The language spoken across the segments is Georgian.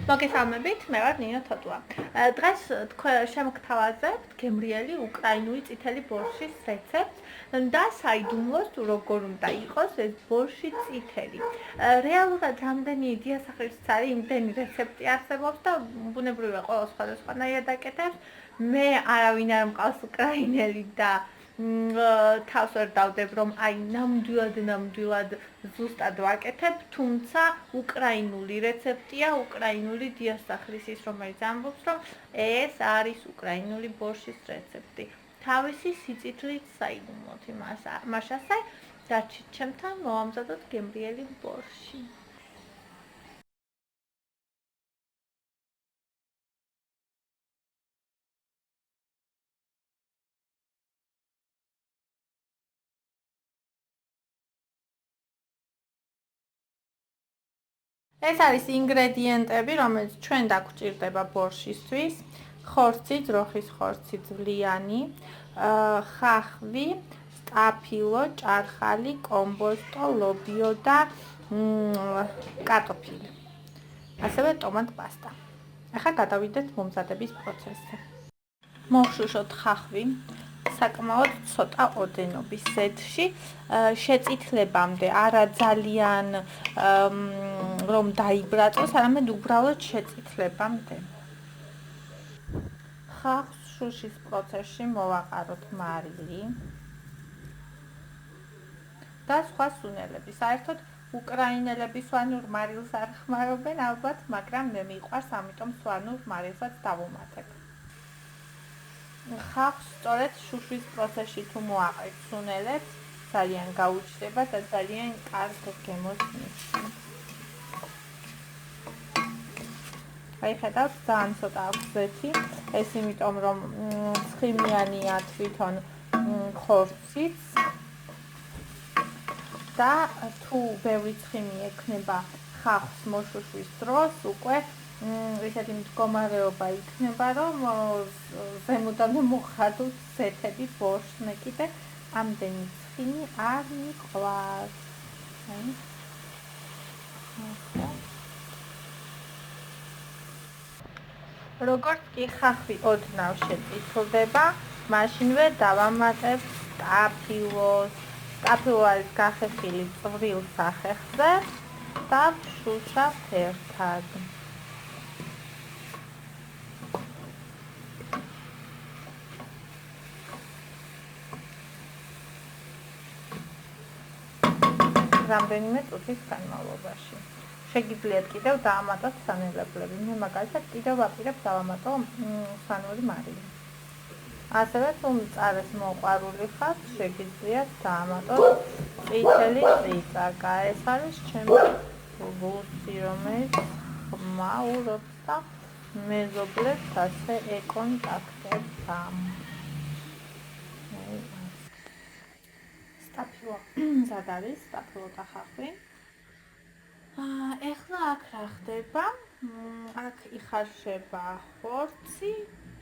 მოგესალმებით, მე ვარ ნინო თოტუა. დღეს შემოგთავაზებთ გემრიელი უკრაინული წითელი ბორშის რეცეპტს და საიდუმლოს თუ როგორ უნდა იყოს ეს ბორში წითელი. რეალურად რამდენი დიასახლისცარი იმდენი რეცეპტი არსებობს და ბუნებრივია ყველა სხვადასხვანაირად აკეთებს. მე არავინ არ მყავს უკრაინელი და თავს ვერ დავდებ რომ აი ნამდვილად ზუსტად ვაკეთებ, თუმცა უკრაინული რეცეპტია, უკრაინული დიასახლისის, რომელიც ამბობს, რომ ეს არის უკრაინული ბორშის რეცეპტი. თავისი სიწითლით საიდუმლოთ იმას ასე დარჩით ჩემთან მოვამზადოთ გემრიელი ბორში. ეს არის ინგრედიენტები, რომელიც ჩვენ დაგვჭირდება ბორშისთვის. ხორცი, ძროხის ხორცი ძვლიანი, ხახვი, სტაფილო, ჭარხალი, კომბოსტო, ლობიო და კარტოფილი. ასევე ტომატ პასტა. ახლა გადავიდეთ მომზადების პროცესზე. მოვშუშოთ ხახვი საკმაოდ ცოტა ოდენობის ზეთში, შეწითლებამდე, არა ძალიან რომ დაიბრაწოს, არამედ უბრალოდ შეწითლებამდე. ხახვს შუშის პროცესში მოვაყაროთ მარილი და სხვა სუნელები. საერთოდ უკრაინელები სვანურ მარილს არ ხმარობენ ალბათ, მაგრამ მე მიყვარს, ამიტომ სვანურ მარილსაც დავუმატებ. ხახვს სწორედ შუშის პროცესში თუ მოაყრით სუნელებს, ძალიან გაუჩნდება და ძალიან კარგ გემოს ნიშნავს. აი ხედავთ, ძალიან ცოტა აქვს ზეთი, ეს იმიტომ რომ ცხიმიანია თვითონ ხორციც და თუ ბევრი ცხიმი ექნება ხახვს მოშუშვის დროს, უკვე ისეთი მდგომარეობა იქნება, რომ ზემოდან მოხადოთ ზეთები ბორშს, მე კიდე ამდენი ცხიმი არ მიყვარს. როგორც კი ხახვი ოდნავ შეწითლდება, მაშინვე დავამატებ სტაფილოს. სტაფილო არის გახეხილი წვრილ სახეხზე და ვშუშავთ ერთად. რამდენიმე წუთის განმავლობაში. შეგიძლიათ კიდევ დაამატოთ სანელებლები. მე მაგალითად კიდევ ვაპირებ დავამატო სვანური მარილი. ასევე თუ მწარეს მოყვარული ხართ, შეგიძლიათ დაამატოთ წითელი წიწაკა. ეს არის ჩემი ბურსი, რომელიც ხმაურობს და მეზობლებს ასე ეკონტაქტებს. სტაფილო მზად არის, სტაფილო და ხახვი. ეხლა აქ რა ხდება? აქ იხარშება ხორცი,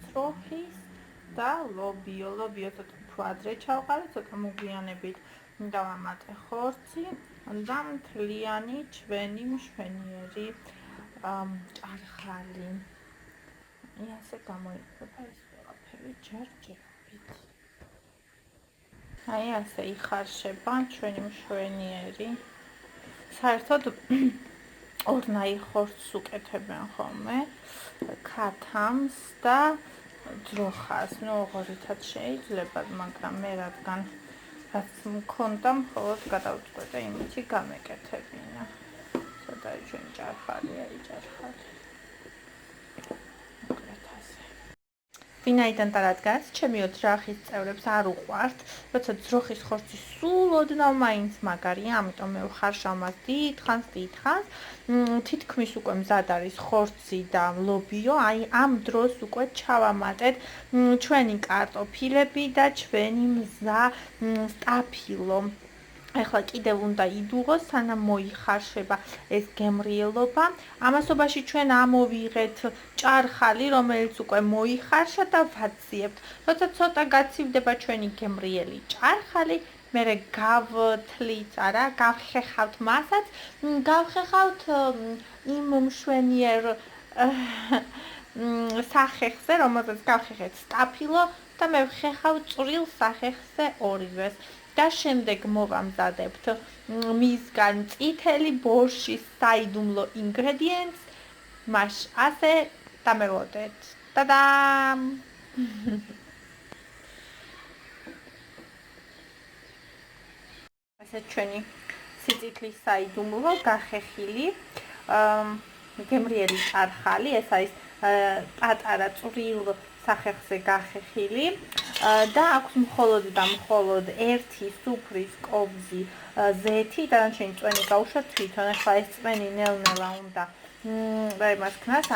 ძროხის და ლობიო. ლობიო ცოტა უფრო ადრე ჩავყარე, ცოტა მოგვიანებით დავამატე ხორცი და მთლიანი ჩვენი მშვენიერი ჭარხალი. ასე გამოიყოფა ეს ყველაფერი ჯერჯერობით. აი ასე იხარშება ჩვენი მშვენიერი. საერთოდ ორნაირ ხორცს უკეთებენ ხოლმე, ქათამს და ძროხას. ოღონდ შეიძლება, მაგრამ მე რადგან რაც მქონდა, მხოლოდ გადავწყვეტე იმითი გამეკეთებინა. სადაა ჩვენი ჭარხალია, ჭარხალი. ვინაიდან და რადგანაც ჩემი ოჯახის წევრებს არ უყვართ, როცა ძროხის ხორცი სულ ოდნავ მაინც მაგარია, ამიტომ მე ვხარშავ მას დიდხანს. თითქმის უკვე მზად არის ხორცი და ლობიო, აი ამ დროს უკვე ჩავამატეთ ჩვენი კარტოფილები და ჩვენი მზა სტაფილო. ეხლა კიდევ უნდა იდუღოს, სანამ მოიხარშება ეს გემრიელობა. ამასობაში ჩვენ ამოვიღეთ ჭარხალი, რომელიც უკვე მოიხარშა და ვაციებთ. როცა ცოტა გაცივდება ჩვენი გემრიელი ჭარხალი, მერე გავთლით, არა, გავხეხავთ მასაც, გავხეხავთ იმ მშვენიერ სახეხზე, რომელზეც გავხეხეთ სტაფილო და მე ვხეხავ წვრილ სახეხზე ორივეს. და შემდეგ მოვამზადებთ მისგან წითელი ბორშის საიდუმლო ინგრედიენტს, მას ასე დამელოდეთ. ტადამ! ასე ჩვენი სიწითლის საიდუმლო გახეხილი გემრიელი ჭარხალი, ეს არის პატარა წვრილ სახეხზე გახეხილი და აქვს მხოლოდ და მხოლოდ ერთი სუფრის კობზი ზეთი, დანარჩენი წვენი გაუშვათ თვითონ. ახლა ეს წვენი ნელ-ნელა უნდა იმას ქნას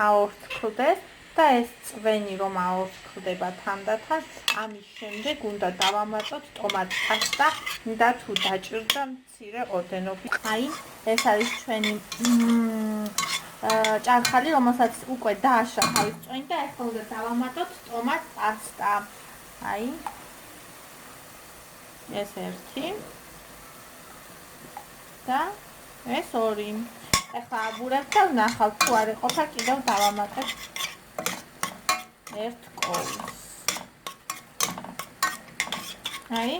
აორთქლდეს და ეს წვენი რომ აორთქლდება თანდათან, ამის შემდეგ უნდა დავამატოთ ტომატ პასტა და თუ დაჭირდა მცირე ოდენობით. აი, ეს არის ჩვენი ჭარხალი, რომელსაც უკვე დააშვა თავის წვენი და ახლა უნდა დავამატოთ ტომატ პასტა. აი, ეს ერთი და ეს ორი. ახლა აბურებთ და ვნახავთ, თუ არ იყოფა, კიდევ დავამატებ ერთ კოვს. აი,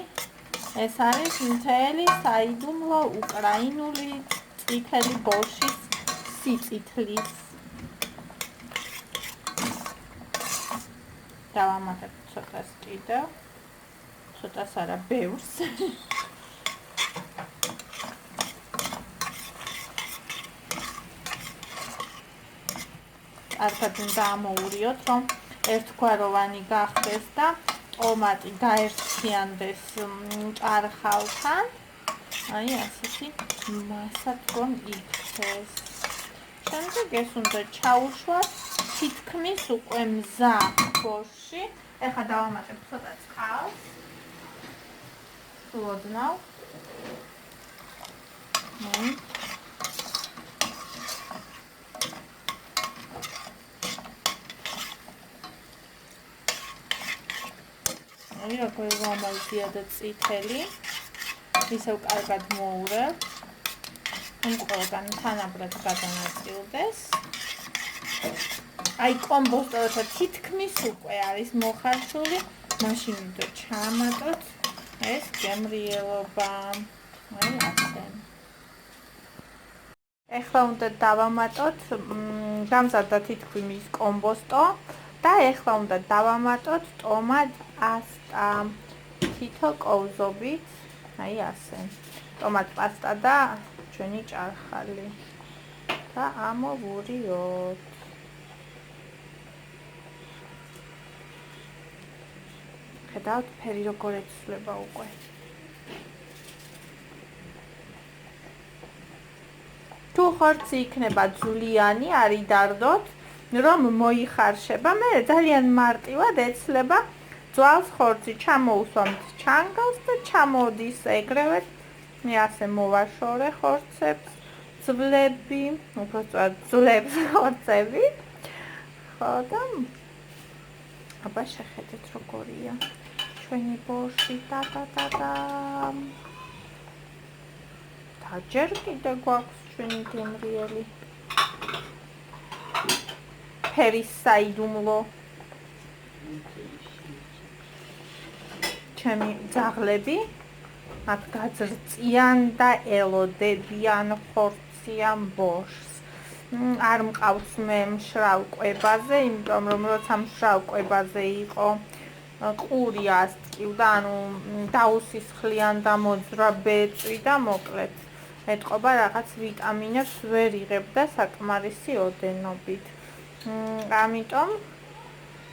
ეს არის მთელი საიდუმლო უკრაინული წითელი ბორშის სიწითლის. დავამატებ ცოტას კიდევ. ცოტას არა, ბევრს. კარგად უნდა ამოურიოთ, რომ ერთგვაროვანი გახდეს და ტომატი გაერთიანდეს ჭარხალთან. აი, ასეთი მასად რომ იქცეს. შემდეგ ეს უნდა ჩაუშვათ თითქმის უკვე მზა ბორში. ახლა დავამატებ ცოტა წყალს. სულოდნავ. აი, როგორ გამოვიდიოდა წითელი. ისევ კარგად მოურევ. ყველგან თანაბრად გადანაწილდეს. აი, კომბოსტოთა თითქმის უკვე არის მოხარშული. მაშინ უნდა ჩაამატოთ ეს გემრიელობა. აი, ასე. ახლა უნდა დავამატოთ გამზადდა თითქმის კომბოსტო და ახლა უნდა დავამატოთ ტომატ პასტა თითო კოვზობით. აი, ასე. ტომატ პასტა და ჩვენი ჭარხალი და ამოვურიოთ. ხედავთ, ფერი როგორ ეცვლება უკვე. თუ ხორცი იქნება ძვლიანი, არ იდარდოთ, რომ მოიხარშება, მე ძალიან მარტივად ეცლება ძვალს ხორცი. ჩამოუსვამთ ჩანგალს და ჩამოდის ეგრევე. მე ასე მოვაშორე ხორცებს, ძვლები, უბრალოდ ძვლებს ხორცები. ხო და აბა შეხედეთ როგორია ჩვენი ბორში და. ჯერ კიდე გვაქვს ჩვენი გემრიელი ფერის საიდუმლო. ჩემი ძაღლები აქ გაძრწიან და ელოდებიან ხორციან ბორშს. არ მყავს მე მშრალ კვებაზე, იმიტომ რომ როცა მშრალ კვებაზე იყო ყური ასტკივდა, ანუ დაუსისხლიან და მოძრა ბეწვი და მოკლედ ეთყობა რაღაც ვიტამინებს ვერ იღებდა საკმარისი ოდენობით. ამიტომ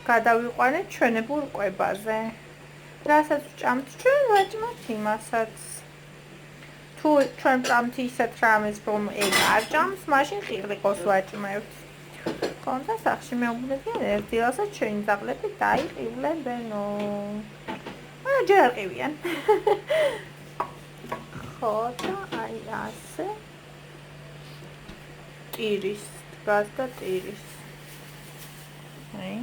გადავიყვანეთ ჩვენებურ კვებაზე. რასაც ვჭამთ ჩვენ, ვაჭმოთ იმასაც. თუ ჩვენ ვჭამთ ისეთ რამეს, რომ ეგ არ ჭამს, მაშინ ყიყლიკოს ვაჭმევთ. კონდა სახში მეუბნებიან ერთ დილასაც ჩვენი ძაღლები დაიყივლებენო. ჯერ არ ყივიან. ხო და აი ასე. ტირის დგას და ტირის. აი.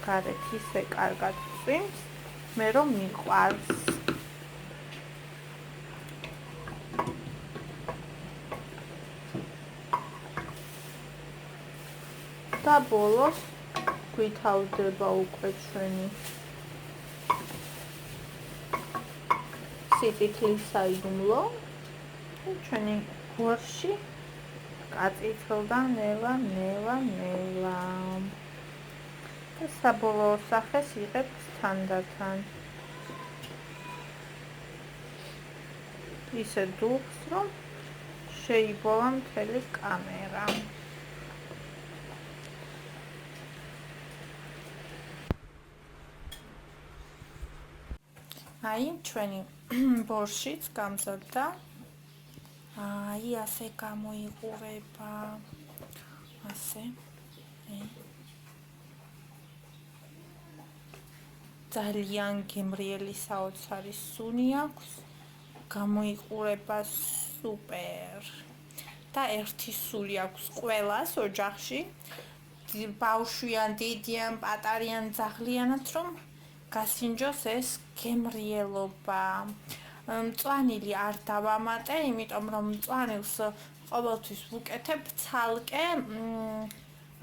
გარეთ ისე კარგად წვიმს, მე რომ მიყვარს. და ბოლოს გვითავდება უკვე ჩვენი სიტიტლის საიდუმლო. ჩვენი ბორში გაწითლდა ნელა. და საბოლოო სახეს იღებს თანდათან. ისე დუხს, რომ შეიბოლა მთელი კამერა. აი, ჩვენი ბორშიც გამზადდა. აი, ასე გამოიყურება. ასე. ძალიან გემრიელი საოცარი სუნი აქვს. გამოიყურება სუპერ. და ერთი სული აქვს ყველას ოჯახში. ბავშვიან, დიდიან, პატარიან, ძაღლიანად რომ გასინჯოს ეს გემრიელობა. მწვანილი არ დავამატე, იმიტომ რომ მწვანილს ყოველთვის ვუკეთებ ცალკე.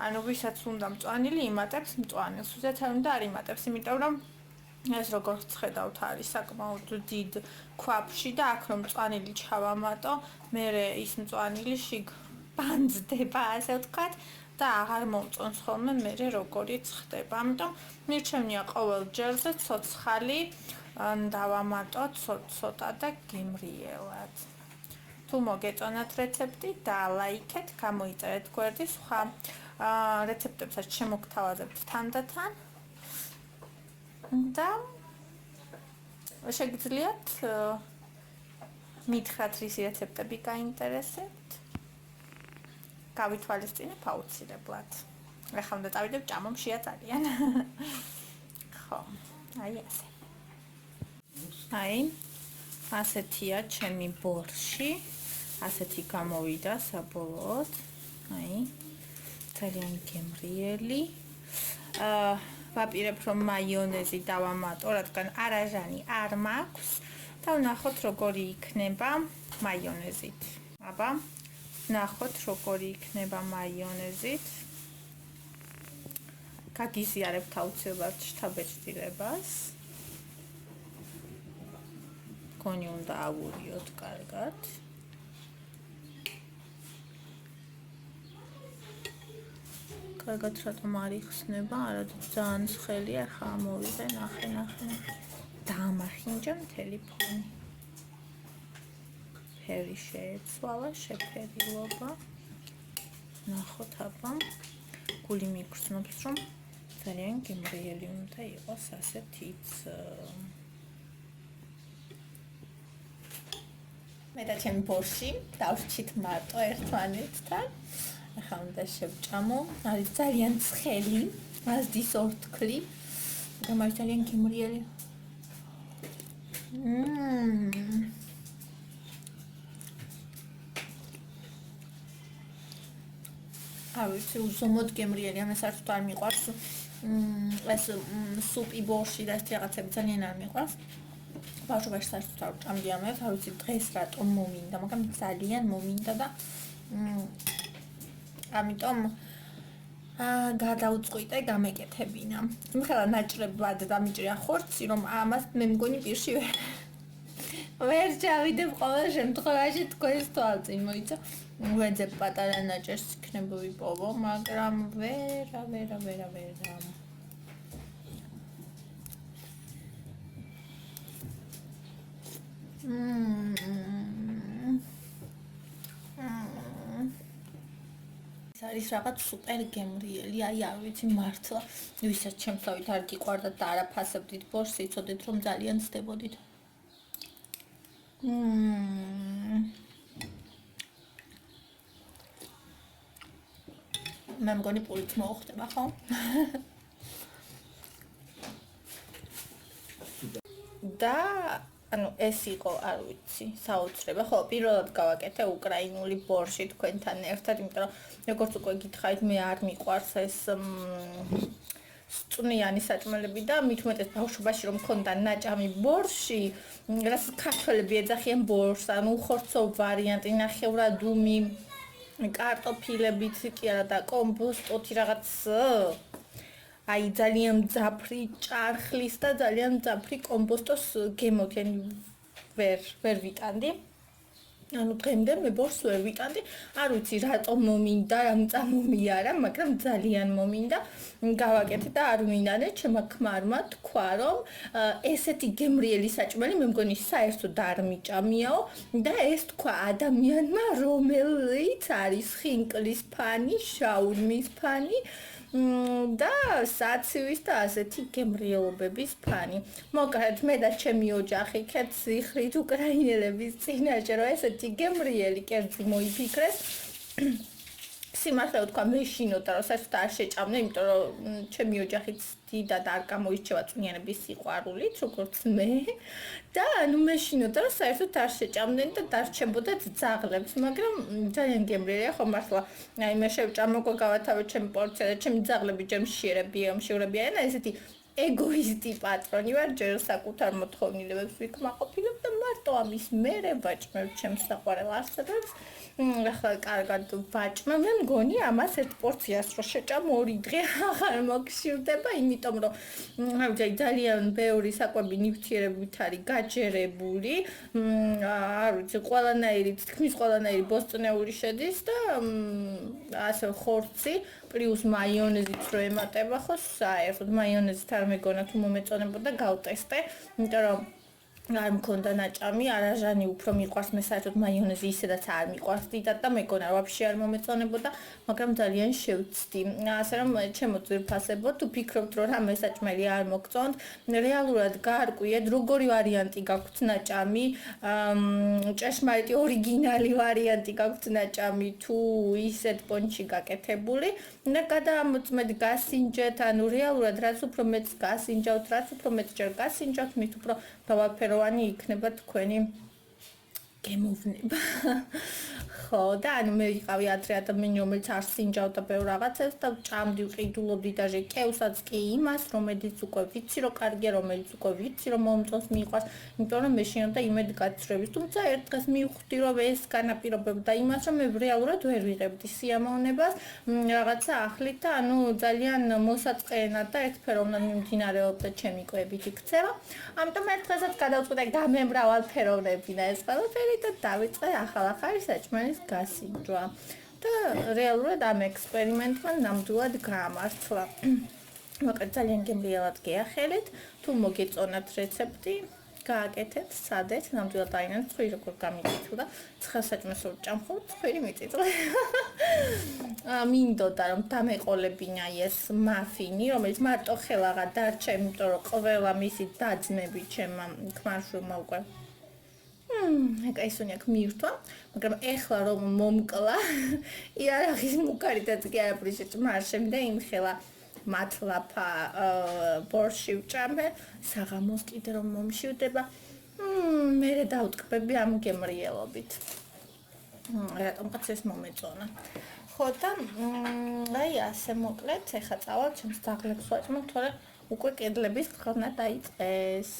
ანუ ვისაც უნდა მწვანილი, იმატებს მწვანილს. ვისაც არ უნდა, არ იმატებს, იმიტომ რომ ეს როგორც ხედავთ არის საკმაოდ დიდ ქვაფში და აქ რომ მწვანილი ჩავამატო, მერე ის მწვანილი შიგ ბანძდება, ასე ვთქვათ. და აღარ მომწონს ხოლმე მერე როგორიც ხდება. ამიტომ მირჩევნია ყოველ ჯერზე ცოცხალი დავამატოთ ცოტა და გემრიელად. თუ მოგეწონათ რეცეპტი, დალაიქეთ, გამოიწერეთ გვერდი, სხვა რეცეპტებსაც შემოგთავაზებთ თანდათან. და შეგიძლიათ მითხრათ რისი რეცეპტები გაინტერესებთ. გავითვალისწინებ აუცილებლად. ახლა უნდა წავიდებ ჭამომშია ძალიან. ხო, აი ასე. აი, ასეთია ჩემი ბორში. ასეთი გამოვიდა საბოლოოდ. აი, ძალიან გემრიელი. ვაპირებ რომ მაიონეზი დავამატო, რადგან არაჟანი არ მაქვს და ვნახოთ როგორი იქნება მაიონეზით. აბა, ნახოთ როგორი იქნება მაიონეზით. გაგიზიარებთ აუცილებლად შთაბეჭდილებას. კონი უნდა ავურიოთ კარგად. კარგად რატომ არ იხსნება, არადა ძალიან სხელია, ხა ამოვიდე, ნახე. დაამახინჯა მთელი ფონი. ფერი შეეცვალა, შეფერილობა. ნახოთ აბა. გული მიგრძნობს, რომ ძალიან გემრიელი უნდა იყოს ასეთიც. მე და ჩემი ბორში დავჭით მარტო ერთმანეთთან. ახლა უნდა შევჭამო. არის ძალიან ცხელი, მაზდის ორთქლი. და მაგ ძალიან გემრიელი. არ ვიცი, უზომოდ გემრიელი, ამას არც არ მიყვარს. ეს სუპი ბორში და ეს რაღაცები ძალიან არ მიყვარს. ბავშვობაში საერთოდ არ ვჭამდი ამას, არ ვიცი დღეს რატომ მომინდა, მაგრამ ძალიან მომინდა და ამიტომ გადაუწყვიტე გამეკეთებინა. მიხედავ ნაჭრებად დამიჭრია ხორცი, რომ ამას მე მგონი პირში ვერ ჩავიდებ ყოველ შემთხვევაში თქვენს თვალწინ, მოიცა. ვეძებ პატარა ნაჭერს იქნება ვიპოვო, მაგრამ ვერა. ეს არის რაღაც სუპერ გემრიელი, აი არ ვიცი მართლა, ვისაც ჩემსავით არ გიყვარდა და არაფასებდით ბორში, იცოდეთ რომ ძალიან ცდებოდით. მე მგონი პულით მოუხდება, ხო? და ანუ ეს იყო, არ ვიცი, საოცრება. ხო, პირველად გავაკეთე უკრაინული ბორში თქვენთან ერთად, იმიტომ რომ როგორც უკვე გითხარით, მე არ მიყვარს ეს წვნიანი საჭმელები და მით უმეტეს ბავშვობაში რომ მქონდა ნაჭამი ბორში, რაც ქართველები ეძახიან ბორშს, ანუ უხორცო ვარიანტი, ნახევრად უმი. კარტოფილებიც კი არა და კომბოსტოთი რაღაც აი ძალიან მძაფრი ჭარხლის და ძალიან მძაფრი კომბოსტოს გემოთი, ანუ ვერ ვიტანდი. ანუ დღემდე მე ბორს ვერ ვიტანდი. არ ვიცი რატომ მომინდა, რამ წამომიარა, მაგრამ ძალიან მომინდა. გავაკეთე და არ მინდანე, ჩემმა ქმარმა თქვა, რომ ესეთი გემრიელი საჭმელი მე მგონი საერთოდ არ მიჭამიაო და ეს თქვა ადამიანმა, რომელიც არის ხინკლის ფანი, შაურმის ფანი. და საცივის და ასეთი გემრიელობების ფანი. მოგარეთ მე და ჩემი ოჯახი ქეთ სიხრით უკრაინელების წინაშე რომ ესეთი გემრიელი კერძი მოიფიქრეს. სიმართლე ვთქვა მეშინოდა რომ საერთოდ არ შეჭამნე, იმიტომ რომ ჩემი ოჯახიც დიდად არ გამოირჩევა წვნიანების სიყვარულით, როგორც მე. და ანუ მეშინოდა რომ საერთოდ არ შეჭამდნენ და დარჩებოდათ ძაღლებს, მაგრამ ძალიან გემრიელია ხო მართლა. აი მე შევჭამო გავათავე ჩემი პორცია და ჩემი ძაღლები ჯერ მშიერებიან, ესეთი ეგოისტი პატრონი ვარ, ჯერ საკუთარ მოთხოვნილებებს ვიკმაყოფილებ და მარტო ამის მერე ვაჭმევ ჩემს საყვარელ არსებებს. ახლა კარგად ვაჭმე, მე მგონი ამას ერთ პორციას რო შეჭამ 2 დღე აღარ მოგშივდება, იმიტომ რომ ძალიან ბევრი საკვები ნივთიერებით არის გაჯერებული. არ ვიცი, თქმის ყველანაირი ბოსტნეული შედის და ასე ხორცი პლუს მაიონეზიც რო ემატება ხო, საერთოდ მაიონეზით არ მეგონა თუ მომეწონებოდა გავტესტე, იმიტომ რომ არ მქონდა ნაჭამი, არაჟანი უფრო მიყვარს, მე საერთოდ მაიონეზი ისედაც არ მიყვარს დიდად და მეგონა ვაფშე არ მომეწონებოდა, მაგრამ ძალიან შევცდი. ასე რომ ჩემო ძვირფასებო, თუ ფიქრობთ რომ რამე საჭმელი არ მოგწონთ, რეალურად გაარკვიეთ, როგორი ვარიანტი გაქვთ ნაჭამი, ჭეშმარიტი ორიგინალი ვარიანტი გაქვთ ნაჭამი, თუ ისეთ პონჩი გაკეთებული და გადაამოწმეთ, გასინჯეთ, ანუ რეალურად რაც უფრო მეც გასინჯავთ, რაც უფრო მეც ჯერ გასინჯავთ, მით უფრო დავაფეროვანი იქნება თქვენი გემოვნება. ხო, და ანუ მე ვიყავი ადრე ადამიანი, რომელიც არ სინჯავდა ბევრ რაღაცებს და ჭამდი, ვყიდულობდი დაჟე კევსაც კი იმას, რომელიც უკვე ვიცი, რომ კარგია, რომელიც უკვე ვიცი, რომ მომწონს მიყვარს, იმიტომ რომ მე შინობდა იმედი გაცრუების. თუმცა ერთ დღეს მივხვდი, რომ ეს განაპირობებდა იმას, რომ მე რეალურად ვერ ვიღებდი სიამოვნებას რაღაცა ახლით და ანუ ძალიან მოსაწყენად და ერთფეროვნად მიმდინარეობდა ჩემი კვებითი ქცევა. ამიტომ ერთ დღესაც გადავწყვიტე გამემრავალფეროვნებინა ეს ყველაფერი და დავიწყე ახალ-ახალი საჭმელის გასინჯვა. და რეალურად ამ ექსპერიმენტმა ნამდვილად გაამართლა. მოკლედ ძალიან გემრიელად გეახელეთ, თუ მოგეწონათ რეცეპტი, გააკეთეთ, სადეთ, ნამდვილად აინან ცხვირი როგორ გამიწითლა, ცხელსაჭმელს რო ჭამხობ, ცხვირი მიწითლა. მინდოდა რომ დამეყოლებინა ეს მაფინი, რომელიც მარტო ხელაღა დარჩა, იმიტომ რომ ყველა მისი დაძმები ჩემმა ქმარშვილმა უკვე ეკაისონი აქ მიირთვა, მაგრამ ეხლა რომ მომკლა, იარაღის მუქარითაც კი არაფერი შეჭმა არ შემდა იმხელა მათლაფა ბორში ვჭამე, საღამოს კიდე რომ მომშივდება, მერე დავტკბები ამ გემრიელობით. რატომღაც ეს მომეწონა. ხო და აი ასე მოკლედ, ეხლა წავალ ჩემს ძაღლებს ვაჭმევ, თორე უკვე კედლების ხრნა დაიწყეს.